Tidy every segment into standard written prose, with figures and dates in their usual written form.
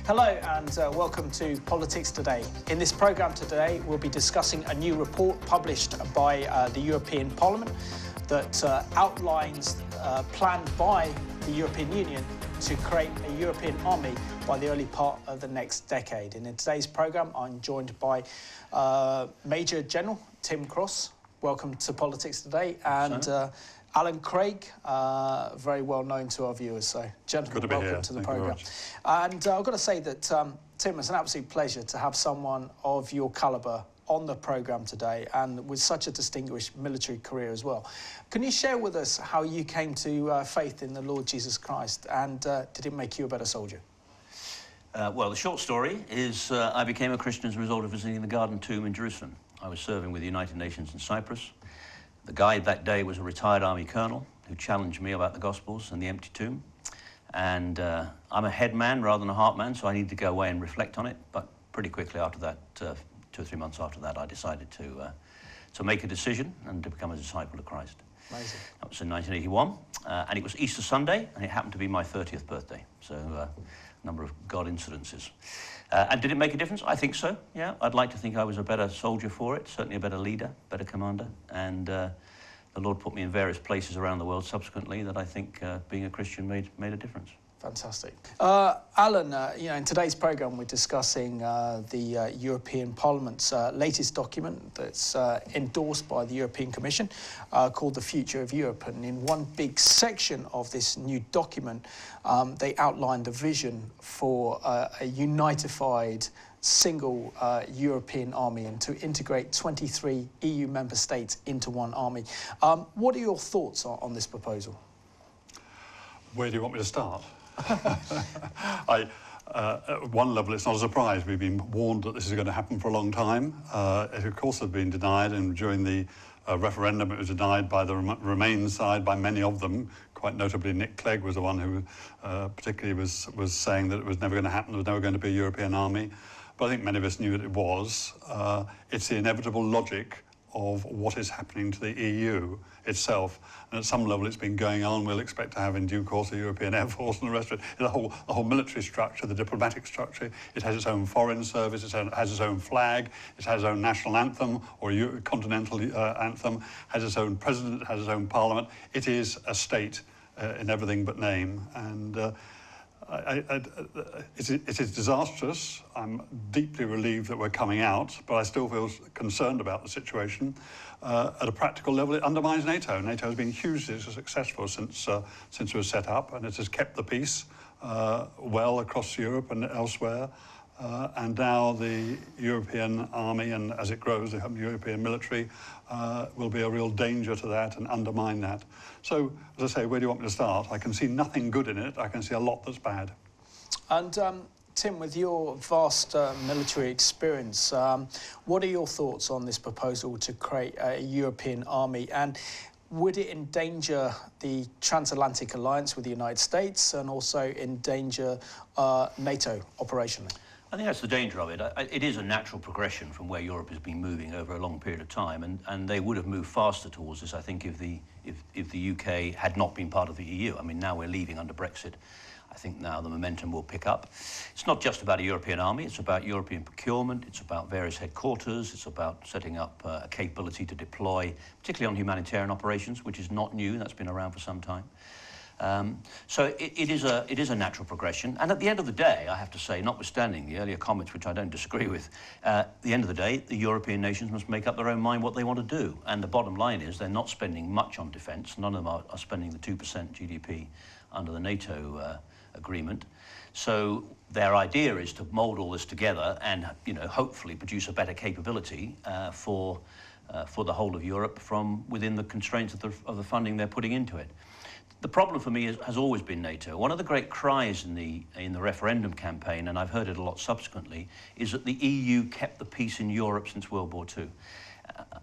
Hello and welcome to Politics Today. In this programme today, we'll be discussing a new report published by the European Parliament that outlines planned by the European Union to create a European army by the early part of the next decade. And in today's programme, I'm joined by Major General Tim Cross. Welcome to Politics Today. And Alan Craig, very well known to our viewers. So, gentlemen, welcome to the programme. And I've got to say that, Tim, it's an absolute pleasure to have someone of your calibre on the programme today and with such a distinguished military career as well. Can you share with us how you came to faith in the Lord Jesus Christ, and did it make you a better soldier? Well, the short story is I became a Christian as a result of visiting the Garden Tomb in Jerusalem. I was serving with the United Nations in Cyprus. The guide that day was a retired army colonel who challenged me about the Gospels and the empty tomb. And I'm a head man rather than a heart man, so I needed to go away and reflect on it. But pretty quickly after that, 2 or 3 months after that, I decided to make a decision and to become a disciple of Christ. Amazing. That was in 1981, and it was Easter Sunday, and it happened to be my 30th birthday. So a number of God incidences. And did it make a difference? I think so, yeah. I'd like to think I was a better soldier for it, certainly a better leader, better commander. And the Lord put me in various places around the world subsequently that I think being a Christian made a difference. Fantastic. Alan, in today's programme we're discussing the European Parliament's latest document that's endorsed by the European Commission called The Future of Europe. And in one big section of this new document, they outlined a vision for a unified single European army and to integrate 23 EU member states into one army. What are your thoughts on this proposal? Where do you want me to start? At one level, it's not a surprise. We've been warned that this is going to happen for a long time. It, of course, has been denied, and during the referendum, it was denied by the Remain side, by many of them. Quite notably, Nick Clegg was the one who particularly was saying that it was never going to happen, there was never going to be a European army. But I think many of us knew that it was. It's the inevitable logic of what is happening to the EU itself. And at some level it's been going on. We'll expect to have in due course a European Air Force and the rest of it. The whole military structure, the diplomatic structure. It has its own foreign service, it has its own flag, it has its own national anthem or continental anthem, has its own president, it has its own parliament. It is a state in everything but name. And it is disastrous. I'm deeply relieved that we're coming out, but I still feel concerned about the situation. At a practical level, it undermines NATO. NATO has been hugely successful since it was set up, and it has kept the peace well across Europe and elsewhere. And now the European army, and as it grows, the European military, will be a real danger to that and undermine that. So, as I say, where do you want me to start? I can see nothing good in it. I can see a lot that's bad. And Tim, with your vast military experience, what are your thoughts on this proposal to create a European army? And would it endanger the transatlantic alliance with the United States and also endanger NATO operationally? I think that's the danger of it. It is a natural progression from where Europe has been moving over a long period of time, and they would have moved faster towards this, I think, if the UK had not been part of the EU. I mean, now we're leaving under Brexit. I think now the momentum will pick up. It's not just about a European army, it's about European procurement, it's about various headquarters, it's about setting up a capability to deploy, particularly on humanitarian operations, which is not new, that's been around for some time. So it is a natural progression, and at the end of the day, I have to say, notwithstanding the earlier comments, which I don't disagree with, at the end of the day, the European nations must make up their own mind what they want to do. And the bottom line is they're not spending much on defence. None of them are spending the 2% GDP under the NATO agreement. So their idea is to mould all this together and, hopefully produce a better capability for the whole of Europe from within the constraints of the funding they're putting into it. The problem for me has always been NATO. One of the great cries in the referendum campaign, and I've heard it a lot subsequently, is that the EU kept the peace in Europe since World War II.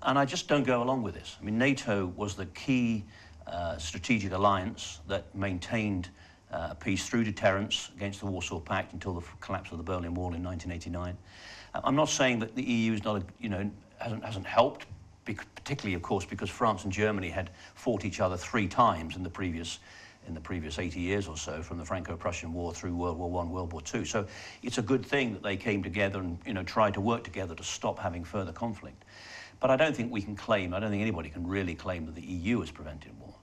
And I just don't go along with this. I mean, NATO was the key strategic alliance that maintained peace through deterrence against the Warsaw Pact until the collapse of the Berlin Wall in 1989. I'm not saying that the EU is not, hasn't helped, particularly, of course, because France and Germany had fought each other 3 times in the previous in the previous 80 years or so, from the Franco-Prussian War through World War I, World War II. So it's a good thing that they came together and, you know, tried to work together to stop having further conflict. But I don't think we can claim, I don't think anybody can really claim that the EU has prevented war.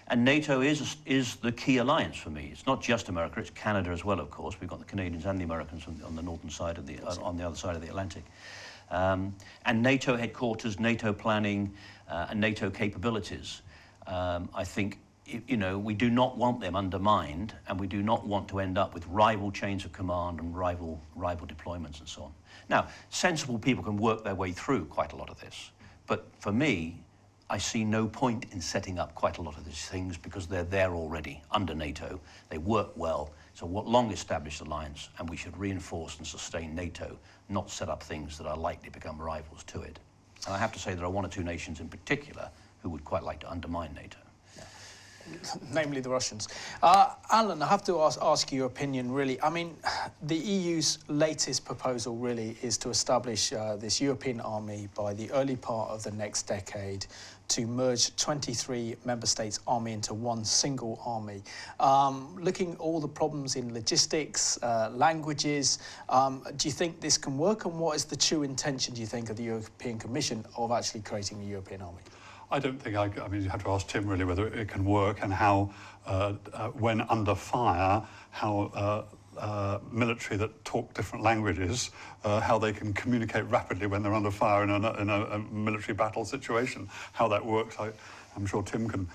And NATO is the key alliance for me. It's not just America, it's Canada as well, of course. We've got the Canadians and the Americans on the northern side of the, on the other side of the Atlantic. And NATO headquarters, NATO planning, and NATO capabilities, I think, you know, we do not want them undermined, and we do not want to end up with rival chains of command and rival deployments and so on. Now, sensible people can work their way through quite a lot of this, but for me, I see no point in setting up quite a lot of these things because they're there already under NATO. They work well. It's a long-established alliance, and we should reinforce and sustain NATO, not set up things that are likely to become rivals to it. And I have to say there are one or two nations in particular who would quite like to undermine NATO. Namely the Russians. Alan, I have to ask your opinion, really. I mean, the EU's latest proposal really is to establish this European army by the early part of the next decade to merge 23 member states' army into one single army. Looking at all the problems in logistics, languages, do you think this can work? And what is the true intention, do you think, of the European Commission of actually creating a European army? I don't think, I mean, you have to ask Tim really whether it can work and how, when under fire, how military that talk different languages, how they can communicate rapidly when they're under fire in a military battle situation, how that works. I'm sure Tim can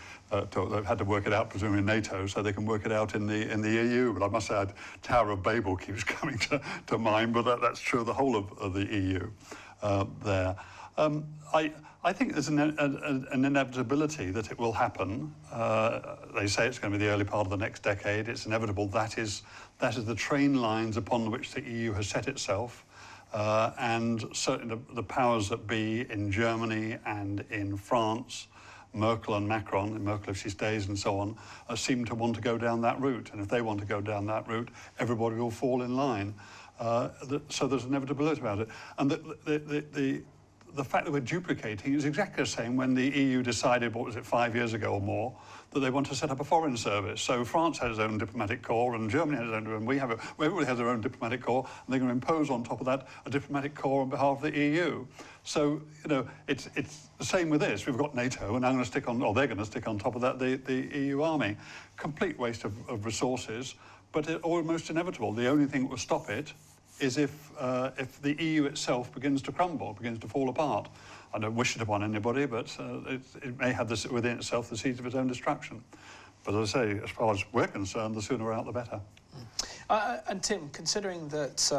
talk. They've had to work it out, presumably in NATO, so they can work it out in the EU. But I must say, Tower of Babel keeps coming to mind, but that's true of the whole of the EU there. I think there's an inevitability that it will happen. They say it's going to be the early part of the next decade. It's inevitable. That is the train lines upon which the EU has set itself. And certainly the powers that be in Germany and in France, Merkel and Macron, Merkel if she stays and so on, seem to want to go down that route. And if they want to go down that route, everybody will fall in line. So there's inevitability about it. And the fact that we're duplicating is exactly the same when the EU decided, what was it, 5 years ago or more, that they want to set up a foreign service. So France has its own diplomatic corps, and Germany has its own, and everybody has their own diplomatic corps, and they're going to impose on top of that a diplomatic corps on behalf of the EU. So, you know, it's the same with this. We've got NATO, and I'm going to stick on, or they're going to stick on top of that the EU army. Complete waste of resources, but almost inevitable. The only thing that will stop it is if the EU itself begins to crumble, begins to fall apart. I don't wish it upon anybody, but it may have this within itself the seeds of its own destruction. But as I say, as far as we're concerned, the sooner we're out, the better. And Tim, considering that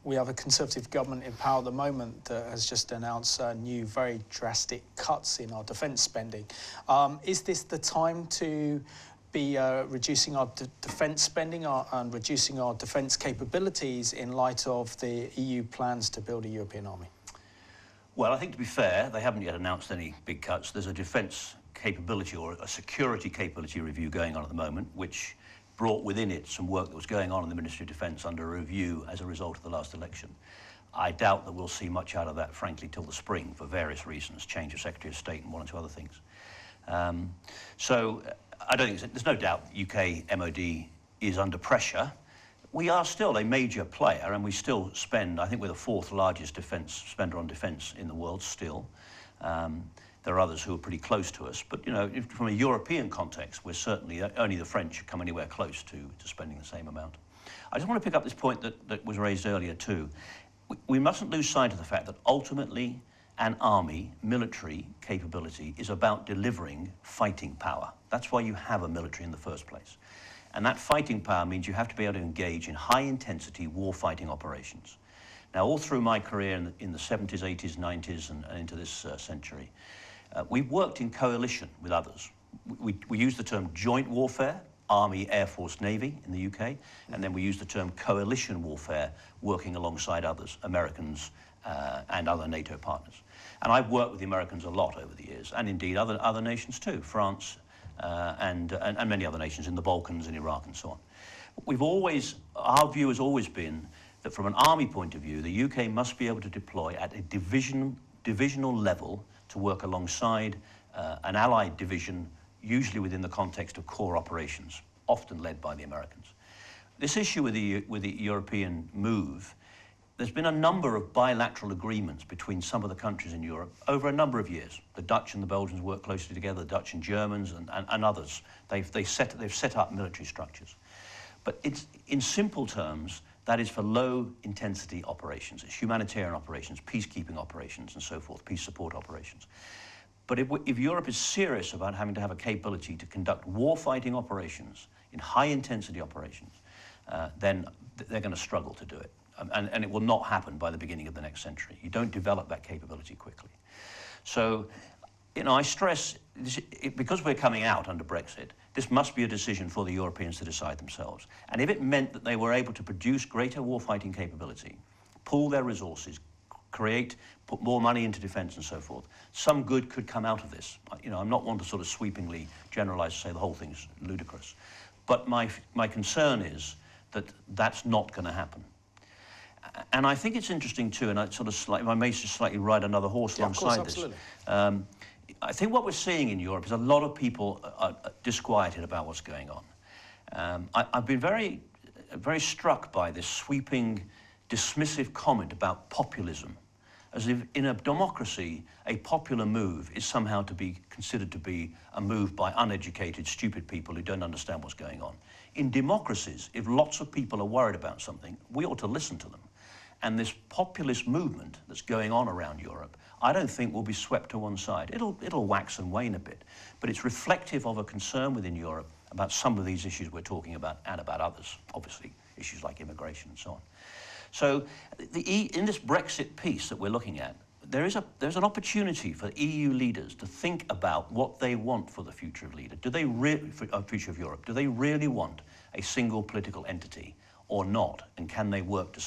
we have a Conservative government in power at the moment that has just announced new, very drastic cuts in our defence spending, is this the time to be reducing our defence spending and reducing our defence capabilities in light of the EU plans to build a European army? Well, I think to be fair, they haven't yet announced any big cuts. There's a defence capability or a security capability review going on at the moment, which brought within it some work that was going on in the Ministry of Defence under review as a result of the last election. I doubt that we'll see much out of that, frankly, till the spring for various reasons, change of Secretary of State and one or two other things. So I don't think there's no doubt UK MOD is under pressure. We are still a major player, and we still spend, I think we're the fourth largest defence spender on defence in the world still. There are others who are pretty close to us, but you know, from a European context, we're certainly, only the French come anywhere close to spending the same amount. I just want to pick up this point that was raised earlier too. We mustn't lose sight of the fact that ultimately an army, military capability, is about delivering fighting power. That's why you have a military in the first place. And that fighting power means you have to be able to engage in high-intensity war-fighting operations. Now, all through my career in the 70s, 80s, 90s, and into this century, we've worked in coalition with others. We use the term joint warfare, Army, Air Force, Navy in the UK, and then we use the term coalition warfare, working alongside others, Americans and other NATO partners. And I've worked with the Americans a lot over the years, and indeed other nations too, France, and many other nations in the Balkans and Iraq and so on. Our view has always been that from an army point of view, the UK must be able to deploy at a divisional level to work alongside an allied division usually within the context of core operations, often led by the Americans. This issue with the European move, there's been a number of bilateral agreements between some of the countries in Europe over a number of years. The Dutch and the Belgians work closely together, the Dutch and Germans and others. They've set up military structures. But it's, in simple terms, that is for low-intensity operations. It's humanitarian operations, peacekeeping operations, and so forth, peace support operations. But if Europe is serious about having to have a capability to conduct war-fighting operations, in high-intensity operations, then they're going to struggle to do it. And it will not happen by the beginning of the next century. You don't develop that capability quickly. So, you know, I stress, because we're coming out under Brexit, this must be a decision for the Europeans to decide themselves. And if it meant that they were able to produce greater warfighting capability, pool their resources, put more money into defence and so forth, some good could come out of this. You know, I'm not one to sort of sweepingly generalise to say the whole thing's ludicrous. But my concern is that that's not going to happen. And I think it's interesting too, and I may just slightly ride another horse alongside this. I think what we're seeing in Europe is a lot of people are disquieted about what's going on. I've been very struck by this sweeping, dismissive comment about populism, as if in a democracy, a popular move is somehow to be considered to be a move by uneducated, stupid people who don't understand what's going on. In democracies, if lots of people are worried about something, we ought to listen to them. And this populist movement that's going on around Europe, I don't think will be swept to one side. It'll wax and wane a bit, but it's reflective of a concern within Europe about some of these issues we're talking about and about others, obviously, issues like immigration and so on. So in this Brexit piece that we're looking at, there's an opportunity for EU leaders to think about what they want for the future of future of Europe. Do they really want a single political entity or not? And can they work to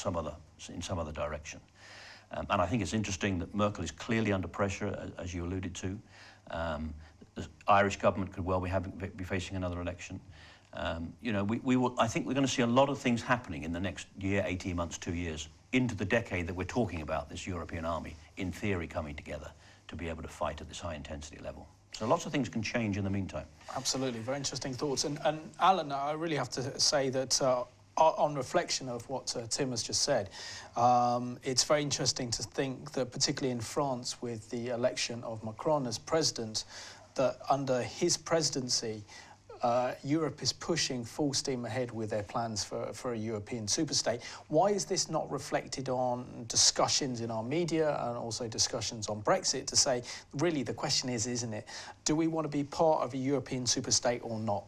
in some other direction? And I think it's interesting that Merkel is clearly under pressure, as you alluded to. The Irish government could well be facing another election. You know, I think we're going to see a lot of things happening in the next year, 18 months, 2 years, into the decade that we're talking about, this European army, in theory, coming together to be able to fight at this high-intensity level. So lots of things can change in the meantime. Absolutely, very interesting thoughts. And Alan, I really have to say that on reflection of what Tim has just said, it's very interesting to think that particularly in France with the election of Macron as president, that under his presidency, Europe is pushing full steam ahead with their plans for a European superstate. Why is this not reflected on discussions in our media and also discussions on Brexit to say, really the question is, isn't it, do we want to be part of a European superstate or not?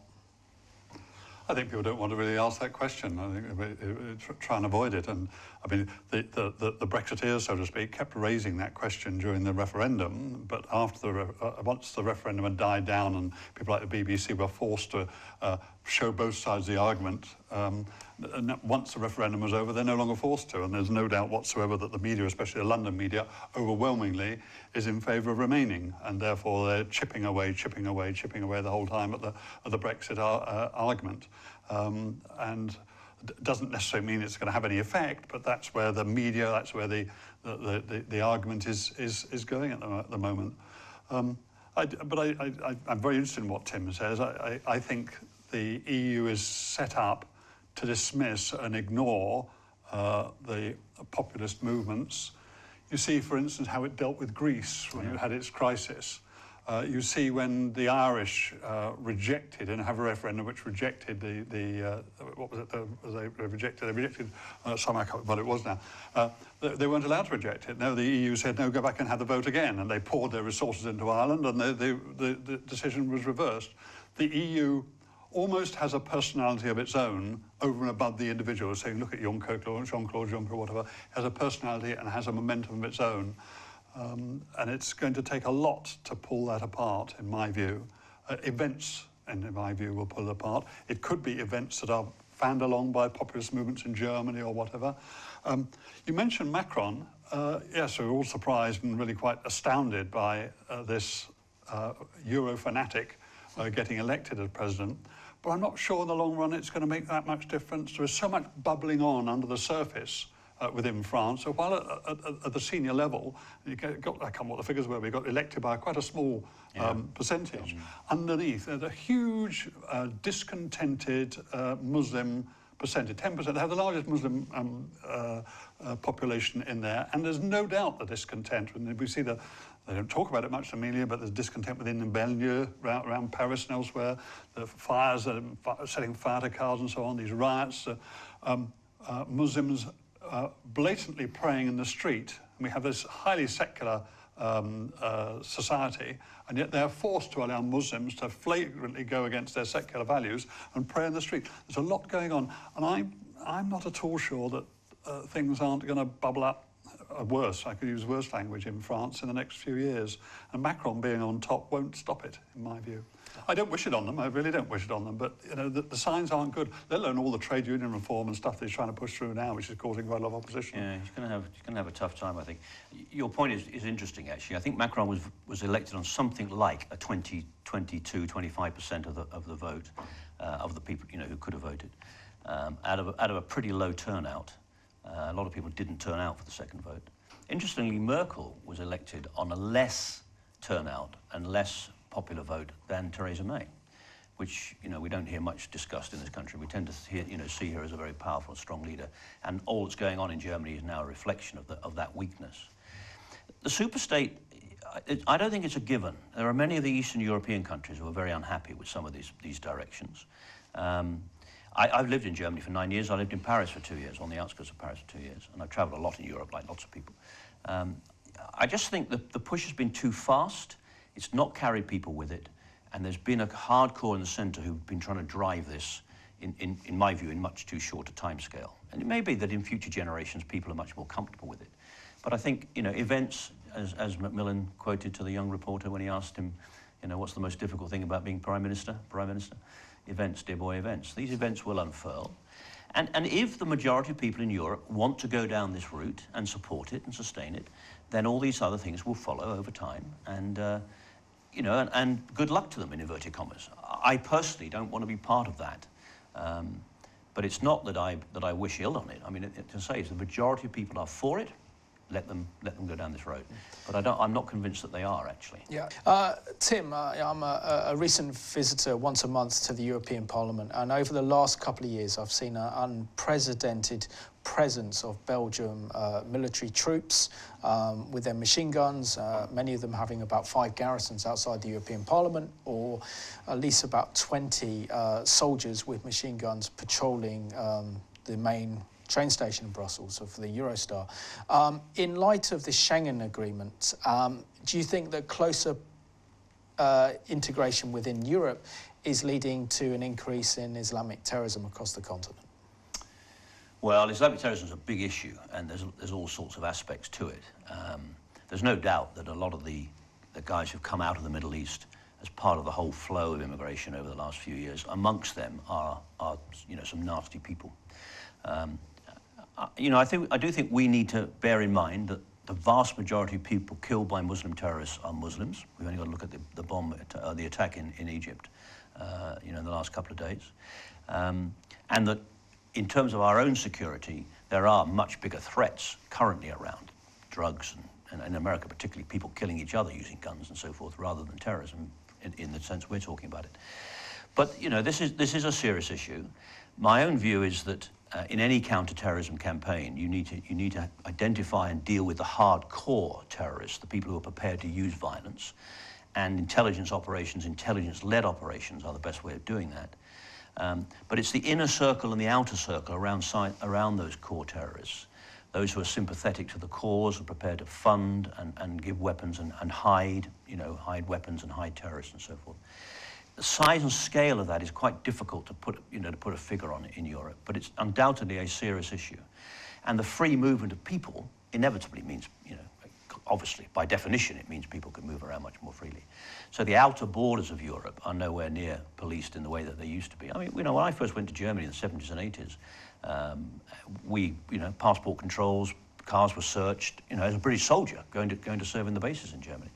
I think people don't want to really ask that question. I think try and avoid it. And I mean, the Brexiteers, so to speak, kept raising that question during the referendum. But after once the referendum had died down and people like the BBC were forced to show both sides of the argument, and once the referendum was over, they're no longer forced to. And there's no doubt whatsoever that the media, especially the London media, overwhelmingly is in favour of remaining. And therefore they're chipping away the whole time at the Brexit argument. And it doesn't necessarily mean it's going to have any effect, but that's where the media, that's where the argument is going at the moment. I'm very interested in what Tim says. I think the EU is set up to dismiss and ignore the populist movements. You see, for instance, how it dealt with Greece when it had its crisis. You see when the Irish rejected and have a referendum which rejected what was it? They rejected somehow, I can't remember what it was now. They weren't allowed to reject it. No, the EU said, no, go back and have the vote again. And they poured their resources into Ireland and the decision was reversed. The EU almost has a personality of its own over and above the individual, saying, look at Jean-Claude Juncker, whatever, has a personality and has a momentum of its own. And it's going to take a lot to pull that apart, in my view. Events, in my view, will pull it apart. It could be events that are fanned along by populist movements in Germany or whatever. You mentioned Macron. Yes, we're all surprised and really quite astounded by this Euro fanatic getting elected as president. But I'm not sure in the long run it's going to make that much difference. There is so much bubbling on under the surface within France. So while at the senior level, I can't remember what the figures were, we got elected by quite a small percentage. Underneath, there's a huge discontented Muslim percentage, 10%. They have the largest Muslim population in there, and there's no doubt the discontent. And we see they don't talk about it much in the media, but there's discontent within the banlieue, around Paris and elsewhere. The fires, setting fire to cars and so on, these riots. Muslims blatantly praying in the street. And we have this highly secular society, and yet they're forced to allow Muslims to flagrantly go against their secular values and pray in the street. There's a lot going on, and I'm not at all sure that things aren't going to bubble up worse. I could use worse language in France in the next few years, and Macron being on top won't stop it, in my view. I don't wish it on them. I really don't wish it on them. But you know, the signs aren't good. Let alone all the trade union reform and stuff that he's trying to push through now, which is causing quite a lot of opposition. Yeah, he's going to have a tough time, I think. Your point is interesting, actually. I think Macron was elected on something like a 22-25% of the vote of the people who could have voted, out of a pretty low turnout. A lot of people didn't turn out for the second vote. Interestingly, Merkel was elected on a less turnout and less popular vote than Theresa May, which we don't hear much discussed in this country. We tend to see her as a very powerful, strong leader, and all that's going on in Germany is now a reflection of that weakness. The superstate, I don't think it's a given. There are many of the Eastern European countries who are very unhappy with some of these directions. I've lived in Germany for 9 years. I lived in Paris for 2 years, on the outskirts of Paris for 2 years, and I've travelled a lot in Europe, like lots of people. I just think that the push has been too fast. It's not carried people with it, and there's been a hardcore in the centre who've been trying to drive this, in my view, in much too short a timescale. And it may be that in future generations people are much more comfortable with it. But I think events, as Macmillan quoted to the young reporter when he asked him, what's the most difficult thing about being Prime Minister? Events, dear boy, events. These events will unfurl. And if the majority of people in Europe want to go down this route and support it and sustain it, then all these other things will follow over time. And, and good luck to them, in inverted commas. I personally don't want to be part of that. But it's not that I wish ill on it. I mean, to say is the majority of people are for it. Let them go down this road. But I'm not convinced that they are, actually. Yeah. Tim, I'm a recent visitor once a month to the European Parliament, and over the last couple of years I've seen an unprecedented presence of Belgium military troops with their machine guns, many of them having about 5 garrisons outside the European Parliament, or at least about 20 soldiers with machine guns patrolling the main train station in Brussels for the Eurostar. In light of the Schengen Agreement, do you think that closer integration within Europe is leading to an increase in Islamic terrorism across the continent? Well, Islamic terrorism is a big issue, and there's all sorts of aspects to it. There's no doubt that a lot of the guys who've come out of the Middle East as part of the whole flow of immigration over the last few years, amongst them are some nasty people. I do think we need to bear in mind that the vast majority of people killed by Muslim terrorists are Muslims. We've only got to look at the attack in Egypt, in the last couple of days, and that in terms of our own security, there are much bigger threats currently around, drugs and in America particularly, people killing each other using guns and so forth, rather than terrorism in the sense we're talking about it. But this is a serious issue. My own view is that in any counter-terrorism campaign, you need to identify and deal with the hardcore terrorists, the people who are prepared to use violence, and intelligence operations, intelligence-led operations are the best way of doing that. But it's the inner circle and the outer circle around those core terrorists, those who are sympathetic to the cause, are prepared to fund and give weapons and hide weapons and hide terrorists and so forth. The size and scale of that is quite difficult to put a figure on it in Europe, but it's undoubtedly a serious issue. And the free movement of people inevitably means, obviously, by definition, it means people can move around much more freely. So the outer borders of Europe are nowhere near policed in the way that they used to be. I mean, when I first went to Germany in the 70s and 80s, passport controls, cars were searched, as a British soldier going to serve in the bases in Germany.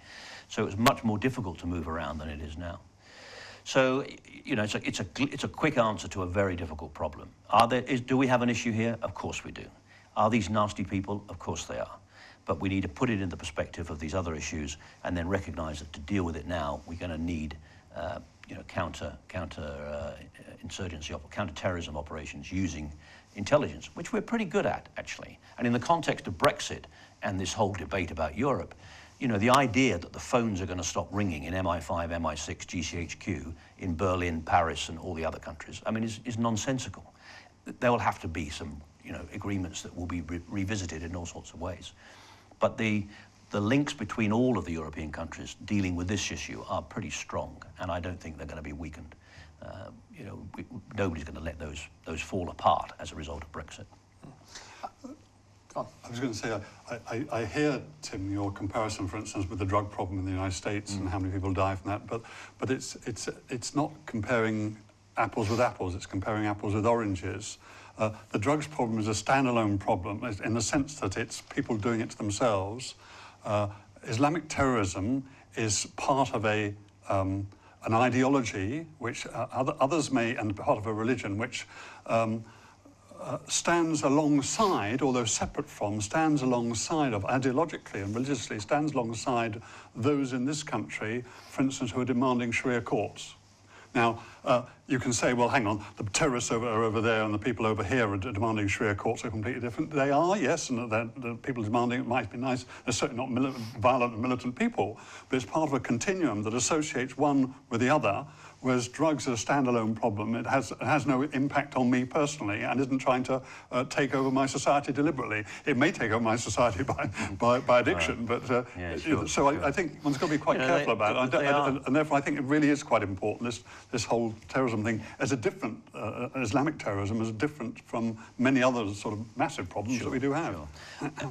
So it was much more difficult to move around than it is now. So, it's a quick answer to a very difficult problem. Do we have an issue here? Of course we do. Are these nasty people? Of course they are. But we need to put it in the perspective of these other issues and then recognise that to deal with it now, we're going to need counter-terrorism operations using intelligence, which we're pretty good at, actually. And in the context of Brexit and this whole debate about Europe, the idea that the phones are going to stop ringing in MI5, MI6, GCHQ, in Berlin, Paris, and all the other countries, I mean, is nonsensical. There will have to be some, agreements that will be revisited in all sorts of ways. But the links between all of the European countries dealing with this issue are pretty strong, and I don't think they're going to be weakened. Nobody's going to let those fall apart as a result of Brexit. I was going to say, I hear, Tim, your comparison, for instance, with the drug problem in the United States and how many people die from that, but it's not comparing apples with apples, it's comparing apples with oranges. The drugs problem is a standalone problem in the sense that it's people doing it to themselves. Islamic terrorism is part of an ideology which others may, and part of a religion which stands alongside, although separate from, stands alongside of, ideologically and religiously, stands alongside those in this country, for instance, who are demanding Sharia courts. Now, you can say, well, hang on, the terrorists are over there and the people over here are demanding Sharia courts are completely different. They are, yes, and the people demanding it might be nice. They're certainly not violent and militant people, but it's part of a continuum that associates one with the other, whereas drugs are a standalone problem. It has no impact on me personally and isn't trying to take over my society deliberately. It may take over my society by addiction, but I think one's got to be quite careful about it. And therefore I think it really is quite important, this whole terrorism thing, as a different, Islamic terrorism is different from many other sort of massive problems that we do have.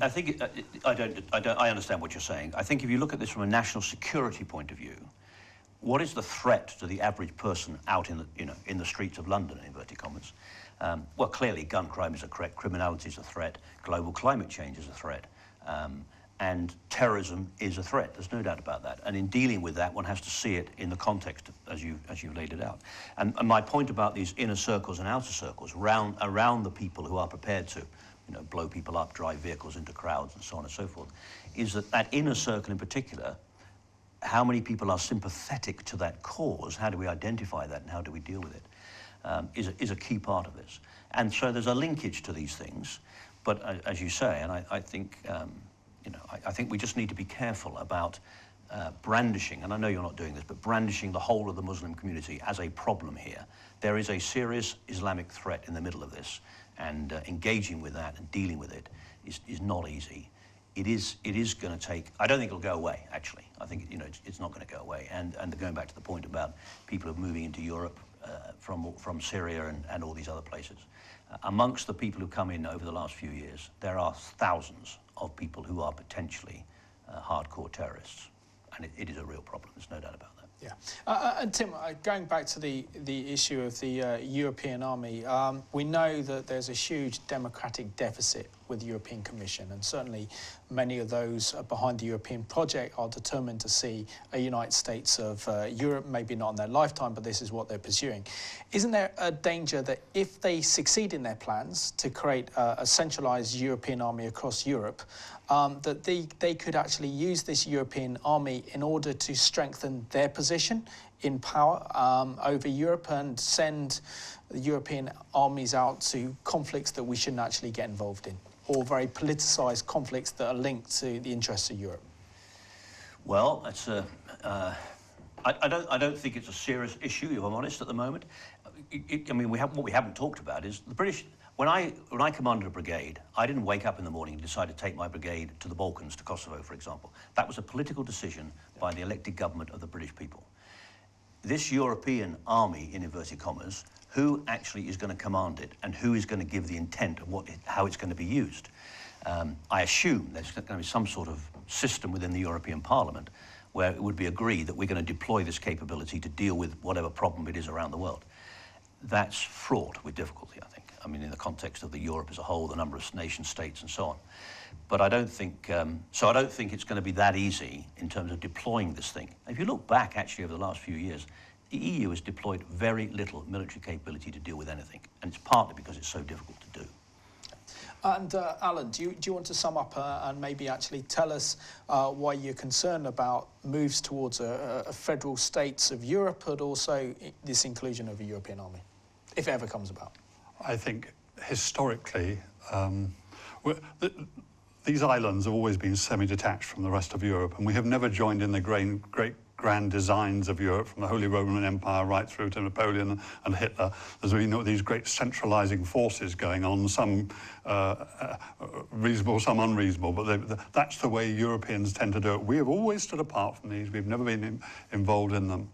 I think, I understand what you're saying. I think if you look at this from a national security point of view, what is the threat to the average person out in the streets of London, in inverted commas? Well, clearly gun crime is a threat, criminality is a threat, global climate change is a threat, and terrorism is a threat. There's no doubt about that. And in dealing with that, one has to see it in the context as you've laid it out. And my point about these inner circles and outer circles around the people who are prepared to, blow people up, drive vehicles into crowds, and so on and so forth, is that inner circle in particular. How many people are sympathetic to that cause? How do we identify that and how do we deal with it? Is a key part of this. And so there's a linkage to these things, but as you say, and I think, I think we just need to be careful about brandishing, and I know you're not doing this, but brandishing the whole of the Muslim community as a problem here. There is a serious Islamic threat in the middle of this, and engaging with that and dealing with it is not easy. It is going to take, I don't think it'll go away, actually. I think, it's not going to go away. And going back to the point about people moving into Europe from Syria and all these other places. Amongst the people who come in over the last few years, there are thousands of people who are potentially hardcore terrorists. And it is a real problem, there's no doubt about that. Yeah. And Tim, going back to the issue of the European army, we know that there's a huge democratic deficit with the European Commission, and certainly many of those behind the European project are determined to see a United States of Europe, maybe not in their lifetime, but this is what they're pursuing. Isn't there a danger that if they succeed in their plans to create a centralised European army across Europe, that they could actually use this European army in order to strengthen their position in power over Europe and send the European armies out to conflicts that we shouldn't actually get involved in, or very politicised conflicts that are linked to the interests of Europe? Well, it's I don't think it's a serious issue, if I'm honest, at the moment. I mean, what we haven't talked about is the British. When I commanded a brigade, I didn't wake up in the morning and decide to take my brigade to the Balkans, to Kosovo, for example. That was a political decision by the elected government of the British people. This European army, in inverted commas, who actually is going to command it and who is going to give the intent of how it's going to be used? I assume there's going to be some sort of system within the European Parliament where it would be agreed that we're going to deploy this capability to deal with whatever problem it is around the world. That's fraught with difficulty, I think. I mean, in the context of the Europe as a whole, the number of nation states and so on. But I don't think, so I don't think it's going to be that easy in terms of deploying this thing. If you look back, actually, over the last few years, the EU has deployed very little military capability to deal with anything. And it's partly because it's so difficult to do. And Alan, do you want to sum up and maybe actually tell us why you're concerned about moves towards a federal states of Europe, but also this inclusion of a European army, if it ever comes about? I think historically, these islands have always been semi-detached from the rest of Europe, and we have never joined in the great grand designs of Europe, from the Holy Roman Empire right through to Napoleon and Hitler. There's been these great centralizing forces going on, some reasonable, some unreasonable, but that's the way Europeans tend to do it. We have always stood apart from these. We've never been involved in them.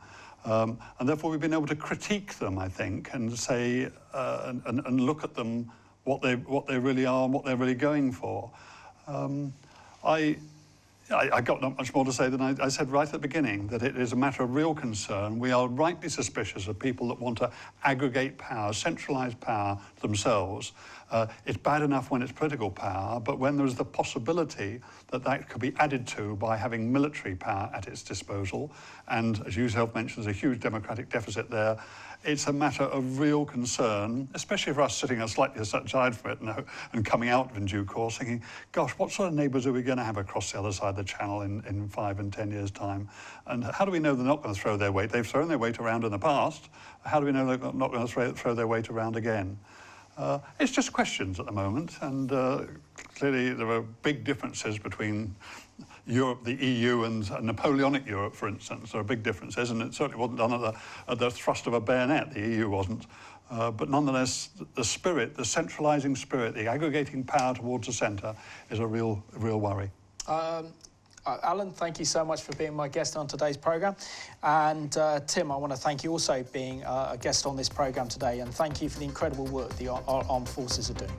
And therefore we've been able to critique them, I think, and say, and look at them, what they really are and what they're really going for. I got not much more to say than I said right at the beginning, that it is a matter of real concern. We are rightly suspicious of people that want to aggregate power, centralise power themselves. It's bad enough when it's political power, but when there's the possibility that that could be added to by having military power at its disposal, and as you yourself mentioned, there's a huge democratic deficit there, it's a matter of real concern, especially for us sitting slightly aside from it and coming out in due course, thinking, gosh, what sort of neighbours are we going to have across the other side of the channel in 5 and 10 years' time? And how do we know they're not going to throw their weight? They've thrown their weight around in the past. How do we know they're not going to throw their weight around again? It's just questions at the moment, and clearly there are big differences between Europe, the EU, and Napoleonic Europe, for instance. There are big differences, and it certainly wasn't done at the thrust of a bayonet. The EU wasn't. But nonetheless, the spirit, the centralising spirit, the aggregating power towards the centre is a real worry. Alan, thank you so much for being my guest on today's programme. And Tim, I want to thank you also for being a guest on this programme today, and thank you for the incredible work the armed forces are doing.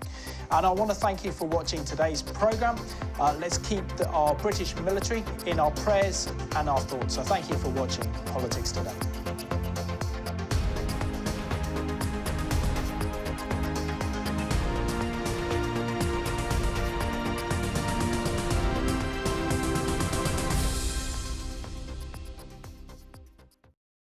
And I want to thank you for watching today's programme. Let's keep our British military in our prayers and our thoughts. So thank you for watching Politics Today.